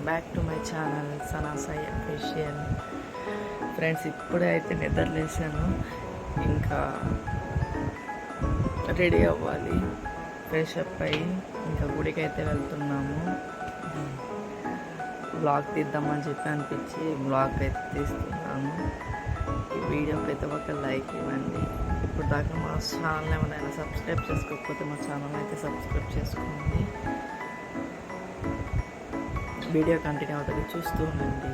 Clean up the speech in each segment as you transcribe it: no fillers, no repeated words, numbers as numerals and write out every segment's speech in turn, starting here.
Back to my channel Sana Sai official. Friends, ఇప్పుడే అయితే నిద్రలేసాను. ఇంకా రెడీ అవ్వాలి, ఫ్రెష్ అప్ అయ్యి ఇంకా గుడికి అయితే వెళ్తున్నాము. బ్లాగ్ తీద్దామని చెప్పి అనిపించి బ్లాగ్ అయితే తీస్తున్నాను. ఈ వీడియోకి అయితే ఒక లైక్ ఇవ్వండి. ఇప్పుడు దాకా మా ఛానల్ ఏమైనా సబ్స్క్రైబ్ చేసుకోకపోతే మా ఛానల్ అయితే సబ్స్క్రైబ్ చేసుకోండి. వీడియో కంటిన్యూ అవుతుంది, చూస్తూ ఉండండి.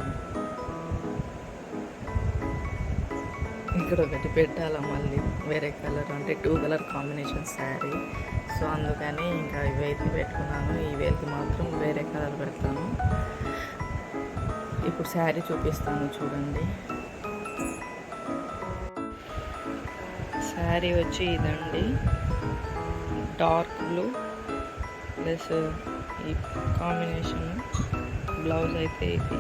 ఇక్కడ ఒకటి పెట్టాలా మళ్ళీ వేరే కలర్, అంటే 2 కలర్ కాంబినేషన్ శారీ. సో అందుకని ఇంకా ఇవైతే పెట్టుకున్నాను. ఈ వేలకి మాత్రం వేరే కలర్ పెడతాను. ఇప్పుడు శారీ చూపిస్తాను చూడండి. శారీ వచ్చి ఇదండి, డార్క్ బ్లూ ప్లస్ ఈ కాంబినేషన్. బ్లౌజ్ అయితే ఇది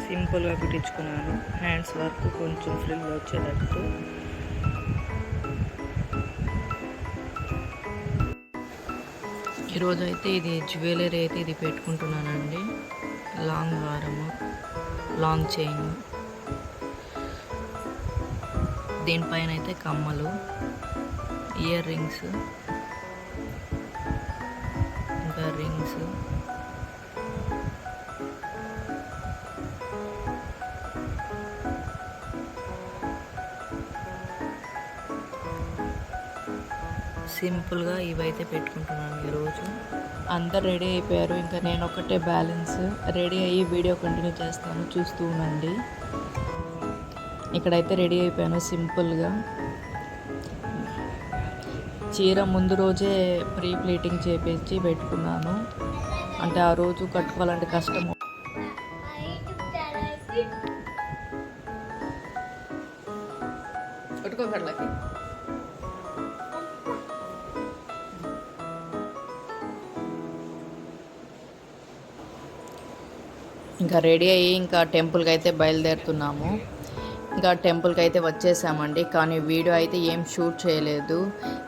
సింపుల్గా కుట్టించుకున్నాను. హ్యాండ్స్ వర్క్ కొంచెం ఫ్రిల్ వచ్చేటట్టు. ఈరోజు అయితే ఇది జ్యువెలరీ అయితే ఇది పెట్టుకుంటున్నానండి. లాంగ్ హారము, లాంగ్ చైన్, దీనిపైన అయితే కమ్మలు, ఇయర్ రింగ్స్, ఇంకా రింగ్స్, సింపుల్గా ఇవైతే పెట్టుకుంటున్నాను. ఈరోజు అందరు రెడీ అయిపోయారు, ఇంకా నేను ఒకటే బ్యాలెన్స్. రెడీ అయ్యి వీడియో కంటిన్యూ చేస్తాను, చూస్తూ ఉండండి. ఇక్కడైతే రెడీ అయిపోయాను సింపుల్గా. చీర ముందు రోజే ప్రీ ప్లీటింగ్ చేపించి పెట్టుకున్నాను, అంటే ఆ రోజు కట్టుకోవాలంటే కష్టము. కట్టుకోగలకి ఇంకా రెడీ అయ్యి ఇంకా టెంపుల్కి అయితే బయలుదేరుతున్నాము. ఇంకా టెంపుల్కి అయితే వచ్చేసామండి, కానీ వీడియో అయితే ఏం షూట్ చేయలేదు.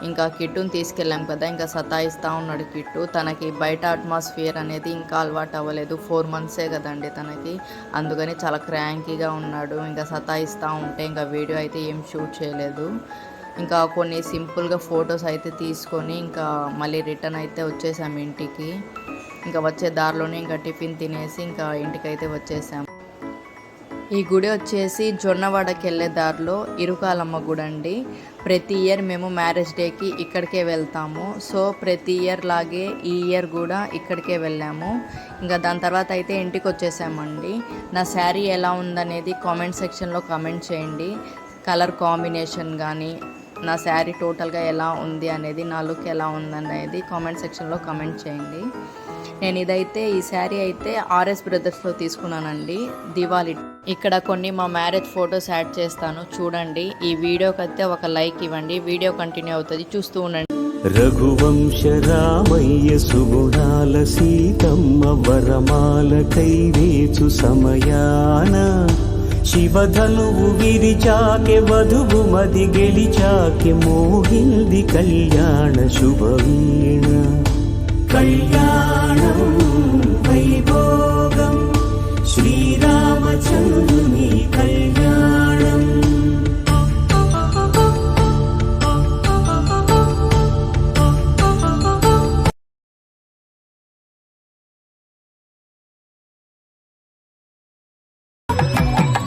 ఇంకా కిట్టుని తీసుకెళ్ళాం కదా, ఇంకా సతాయిస్తూ ఉన్నాడు కిట్టు. తనకి బయట అట్మాస్ఫియర్ అనేది ఇంకా అలవాటు అవ్వలేదు. 4 మంత్సే కదండి తనకి, అందుకని చాలా క్రాంకీగా ఉన్నాడు. ఇంకా సతాయిస్తూ ఉంటే ఇంకా వీడియో అయితే ఏం షూట్ చేయలేదు. ఇంకా కొన్ని సింపుల్గా ఫొటోస్ అయితే తీసుకొని ఇంకా మళ్ళీ రిటర్న్ అయితే వచ్చేసాము ఇంటికి. ఇంకా వచ్చే దారిలోనే ఇంకా టిఫిన్ తినేసి ఇంకా ఇంటికి అయితే వచ్చేసాము. ఈ గుడి వచ్చేసి జొన్నవాడకి వెళ్ళే దారిలో ఇరుకాలమ్మ గుడి అండి. ప్రతి ఇయర్ మేము మ్యారేజ్ డేకి ఇక్కడికే వెళ్తాము. సో ప్రతి ఇయర్ లాగే ఈ ఇయర్ కూడా ఇక్కడికే వెళ్ళాము. ఇంకా దాని తర్వాత అయితే ఇంటికి వచ్చేసామండి. నా శారీ ఎలా ఉందనేది కామెంట్ సెక్షన్లో కామెంట్ చేయండి. కలర్ కాంబినేషన్ కానీ, నా శారీ టోటల్గా ఎలా ఉంది అనేది, నా లుక్ ఎలా ఉందనేది కామెంట్ సెక్షన్లో కామెంట్ చేయండి. నేను ఇదైతే ఈ శారీ అయితే RS బ్రదర్స్లో తీసుకున్నానండి, దివాళీ. ఇక్కడ కొన్ని మా మ్యారేజ్ ఫొటోస్ యాడ్ చేస్తాను చూడండి. ఈ వీడియోకి అయితే ఒక లైక్ ఇవ్వండి. వీడియో కంటిన్యూ అవుతుంది, చూస్తూ ఉండండి. రఘువంశ రామయ్య సుగుణాల సీతమ్మ వరమాల కైవేచు సమయాన శివధనువు విరిచాకె వధువు మది గెలిచాకె మోహింది కళ్యాణ శుభవీణ. కళ్యాణం వైభోగం శ్రీరామచంద్రుని కళ్యాణం.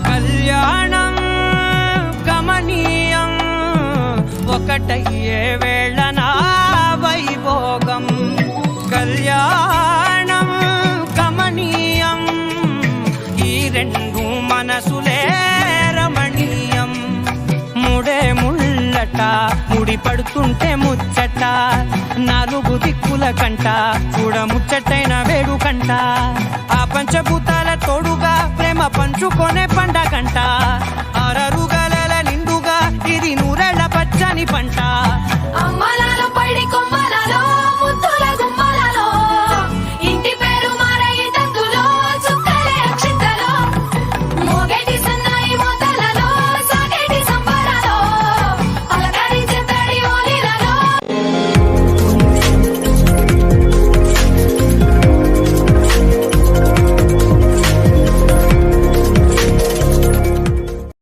కళ్యాణం గమనీయం ఒకటయ్యే వేళనా వైభోగం. కళ్యాణం గమనీయం ఈ రెండు మనసులే రమణీయం. ముడే ముళ్ళట ముడి పడుతుంటే ముచ్చట, 4 దిక్కుల కంట చూడ ముచ్చటైన వేడుకంట. ఆ పంచభూతాల తోడుగా ప్రేమ పంచుకొనే పండగంట. 6 గలల నిండుగా ఇది 100 ఏళ్ల పచ్చని పంట.